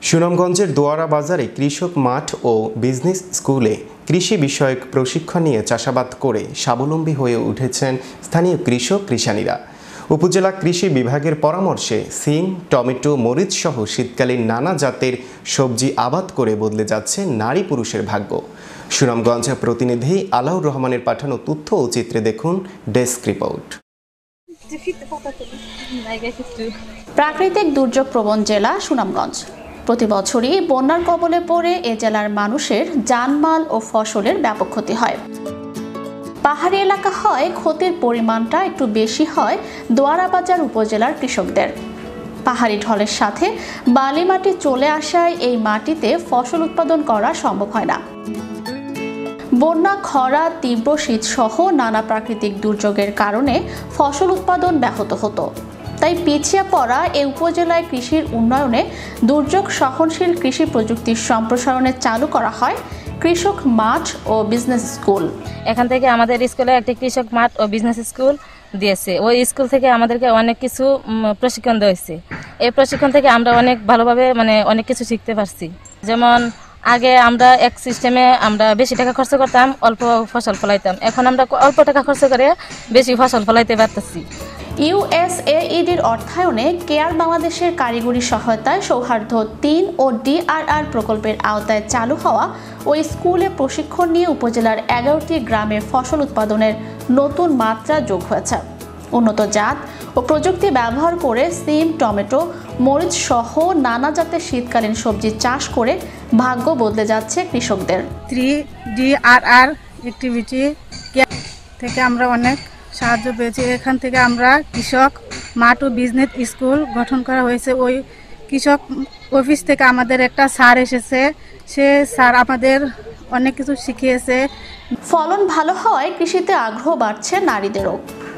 সুনামগঞ্জের দোয়ারা বাজারে কৃষক মাঠ ও বিজনেস স্কুলে কৃষি বিষয়ক প্রশিক্ষণ নিয়ে চাষাবাদ করে স্বাবলম্বী হয়ে উঠেছেন স্থানীয় কৃষক কৃষানীরা। উপজেলা কৃষি বিভাগের পরামর্শে সিম, টমেটো, মরিচ সহ শীতকালীন নানা জাতের সবজি আবাদ করে বদলে যাচ্ছে নারী পুরুষের ভাগ্য। সুনামগঞ্জ প্রতিনিধি আলাউর রহমানের পাঠানো তথ্য ও চিত্রে দেখুন ডেস্ক রিপোর্ট। প্রাকৃতিক দুর্যোগ প্রবণ জেলা সুনামগঞ্জ। প্রতি বছরই বন্যার কবলে পড়ে এ জেলার মানুষের জানমাল ও ফসলের ব্যাপক ক্ষতি হয়। পাহাড়ি এলাকা হয় ক্ষতির পরিমাণটা একটু বেশি হয় দোয়ারা বাজার উপজেলার কৃষকদের। পাহাড়ি ঢলের সাথে বালি মাটি চলে আসায় এই মাটিতে ফসল উৎপাদন করা সম্ভব হয় না। বন্যা, খরা, তীব্র শীত সহ নানা প্রাকৃতিক দুর্যোগের কারণে ফসল উৎপাদন ব্যাহত হতো। তাই পিছিয়ে পড়া এই উপজেলায় কৃষির উন্নয়নে দুর্যোগ সহনশীল কৃষি প্রযুক্তির সম্প্রসারণে চালু করা হয় কৃষক মাঠ ও বিজনেস স্কুল। এখান থেকে আমাদের স্কুলে একটি কৃষক মাঠ ও বিজনেস স্কুল দিয়েছে। ওই স্কুল থেকে আমাদেরকে অনেক কিছু প্রশিক্ষণ দেওয়া হয়েছে। এই প্রশিক্ষণ থেকে আমরা অনেক ভালোভাবে অনেক কিছু শিখতে পারছি। যেমন আগে আমরা এক সিস্টেমে আমরা বেশি টাকা খরচ করতাম, অল্প ফসল ফলাইতাম। এখন আমরা অল্প টাকা খরচ করে বেশি ফসল ফলাইতে পারতেছি। USAIDর অর্থায়নে কেয়ার বাংলাদেশের কারিগরি সহায়তায় সৌহার্দ্য 3 ও DRR প্রকল্পের আওতায় চালু হওয়া ওই স্কুলে প্রশিক্ষণ নিয়ে উপজেলার 11টি গ্রামে ফসল উৎপাদনের নতুন মাত্রা যোগ হয়েছে। উন্নত জাত ও প্রযুক্তি ব্যবহার করে সিম, টমেটো, মরিচ সহ নানা জাতের শীতকালীন সবজি চাষ করে ভাগ্য বদলে যাচ্ছে কৃষকদের। 3DRR অ্যাক্টিভিটি থেকে আমরা অনেক সাহায্য পেয়েছি। এখান থেকে আমরা কৃষক মাঠ ও বিজনেস স্কুল গঠন করা হয়েছে। ওই কৃষক অফিস থেকে আমাদের একটা স্যার এসেছে, সে স্যার আমাদের অনেক কিছু শিখিয়েছে। ফলন ভালো হয়, কৃষিতে আগ্রহ বাড়ছে নারীদেরও।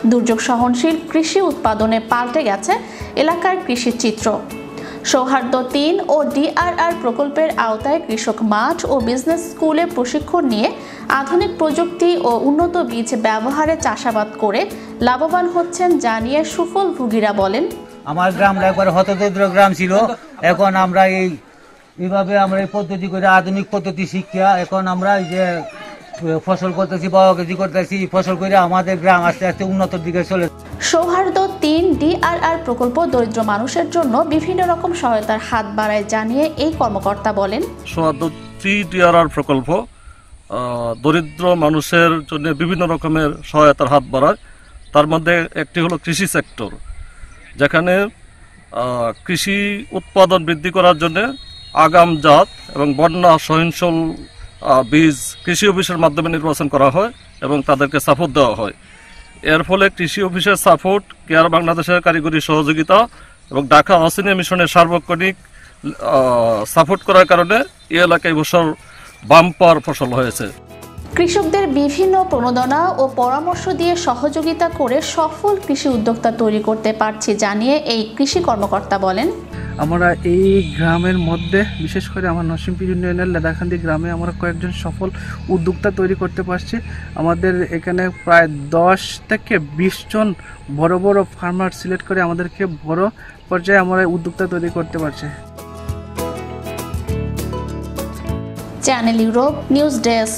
দুর্যোগ সহনশীল কৃষি উৎপাদনে পাল্টে গেছে এলাকার কৃষির চিত্র। সৌহার্দ্য 3 ও DRR প্রকল্পের আওতায় কৃষক মাঠ ও বিজনেস স্কুলে প্রশিক্ষণ নিয়ে আধুনিক প্রযুক্তি ও উন্নত বীজ ব্যবহারে চাষাবাদ করে লাভবান হচ্ছেন জানিয়ে সুফল ভোগীরা বলেন, আমার গ্রামটা একবার হতদরিদ্র গ্রাম ছিল। এখন আমরা এইভাবে আমরা এই পদ্ধতি করে আধুনিক পদ্ধতি শিক্ষা এখন আমরা এই যে ফসল করতেছি, বড় কেজি করতেছি, ফসল করে আমাদের গ্রাম আস্তে আস্তে উন্নতির দিকে চলে। সৌহার্দ্য 3 DRR প্রকল্প দরিদ্র মানুষের জন্য বিভিন্ন রকম সহায়তার হাত বাড়ায় জানিয়ে এই কর্মকর্তা বলেন, সৌহার্দ্য 3 DRR প্রকল্প দরিদ্র মানুষের জন্য বিভিন্ন রকমের সহায়তার হাত বাড়ায়। তার মধ্যে একটি হলো কৃষি সেক্টর, যেখানে কৃষি উৎপাদন বৃদ্ধি করার জন্য আগাম জাত এবং বন্যা সহনশীল বীজ কৃষি অফিসের মাধ্যমে নির্বাচন করা হয় এবং তাদেরকে সাপোর্ট দেওয়া হয়। এর ফলে কৃষি অফিসের সাপোর্ট, কেয়ার বাংলাদেশের কারিগরি সহযোগিতা এবং ঢাকা অসিনিয়া মিশনের সার্বক্ষণিক সাপোর্ট করার কারণে এই এলাকায় বছর বাম্পার ফসল হয়েছে। কৃষকদের বিভিন্ন প্রণোদনা ও পরামর্শ দিয়ে সহযোগিতা করে সফল কৃষি উদ্যোক্তা তৈরি করতে পারছি জানিয়ে এই কৃষি কর্মকর্তা বলেন, আমরা এই গ্রামের মধ্যে বিশেষ করে আমার নরসিংপুর ইউনিয়নের লেদাখান্দি গ্রামে আমরা কয়েকজন সফল উদ্যোক্তা তৈরি করতে পারছি। আমাদের এখানে প্রায় 10 থেকে 20 জন বড় বড় ফার্মার সিলেক্ট করে আমাদেরকে বড় পর্যায়ে আমরা উদ্যোক্তা তৈরি করতে পারছি। Channel Europe news desk.